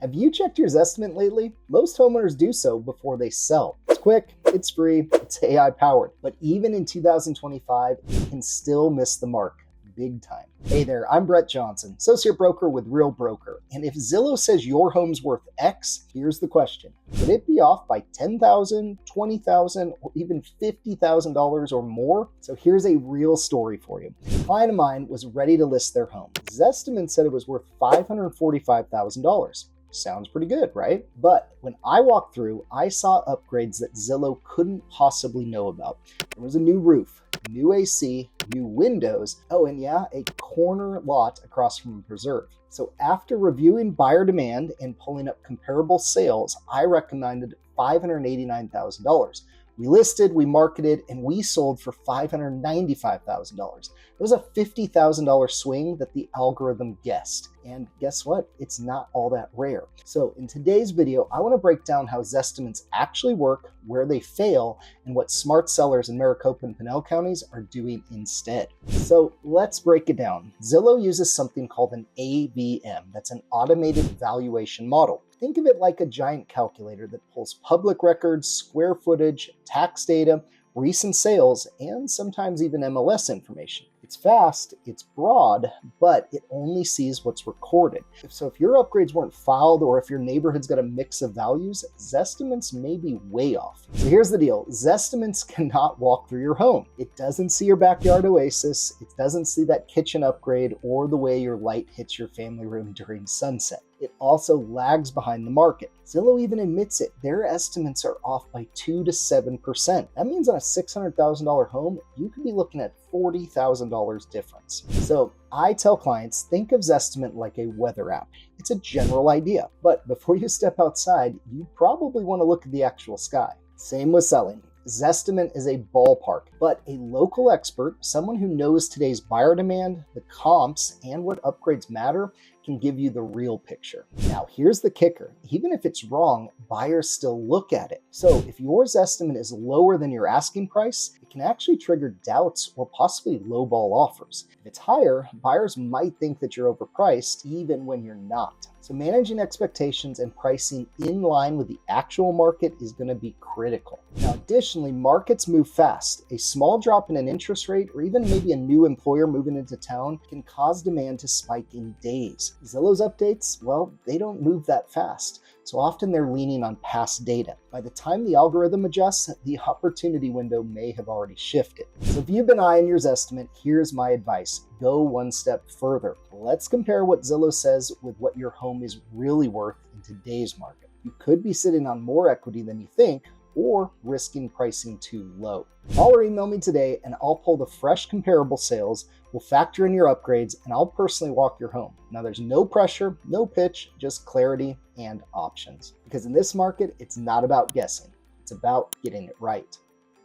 Have you checked your Zestimate lately? Most homeowners do so before they sell. It's quick, it's free, it's AI powered, but even in 2025, it can still miss the mark. Big time. Hey there, I'm Bret Johnson, associate broker with Real Broker. And if Zillow says your home's worth X, here's the question. Could it be off by $10,000, $20,000, or even $50,000 or more? So here's a real story for you. A client of mine was ready to list their home. Zestimate said it was worth $545,000. Sounds pretty good, right? But when I walked through, I saw upgrades that Zillow couldn't possibly know about. There was a new roof, new AC, new windows, oh, and yeah, a corner lot across from a preserve. So after reviewing buyer demand and pulling up comparable sales, I recommended $589,000. We listed, we marketed, and we sold for $595,000. It was a $50,000 swing that the algorithm guessed. And guess what? It's not all that rare. So in today's video, I want to break down how Zestimates actually work, where they fail, and what smart sellers in Maricopa and Pinal counties are doing instead. So let's break it down. Zillow uses something called an AVM. That's an automated valuation model. Think of it like a giant calculator that pulls public records, square footage, tax data, recent sales, and sometimes even MLS information. It's fast, it's broad, but it only sees what's recorded. So if your upgrades weren't filed or if your neighborhood's got a mix of values, Zestimates may be way off. So here's the deal. Zestimates cannot walk through your home. It doesn't see your backyard oasis. It doesn't see that kitchen upgrade or the way your light hits your family room during sunset. It also lags behind the market. Zillow even admits it. Their estimates are off by 2 to 7%. That means on a $600,000 home, you could be looking at $40,000 difference. So I tell clients, think of Zestimate like a weather app. It's a general idea, but before you step outside, you probably want to look at the actual sky. Same with selling. Zestimate is a ballpark, but a local expert, someone who knows today's buyer demand, the comps, and what upgrades matter, can give you the real picture. Now, here's the kicker. Even if it's wrong, buyers still look at it. So if yours estimate is lower than your asking price, it can actually trigger doubts or possibly lowball offers. If it's higher, buyers might think that you're overpriced even when you're not. So managing expectations and pricing in line with the actual market is going to be critical. Now, additionally, markets move fast. A small drop in an interest rate or even maybe a new employer moving into town can cause demand to spike in days. Zillow's updates, well, they don't move that fast. So often they're leaning on past data. By the time the algorithm adjusts, the opportunity window may have already shifted. So if you've been eyeing your Zestimate, here's my advice. Go one step further. Let's compare what Zillow says with what your home is really worth in today's market. You could be sitting on more equity than you think, or risking pricing too low. Call or email me today and I'll pull the fresh comparable sales, we'll factor in your upgrades, and I'll personally walk your home. Now there's no pressure, no pitch, just clarity and options. Because in this market, it's not about guessing, it's about getting it right.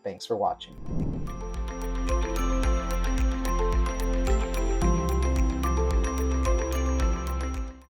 Thanks for watching.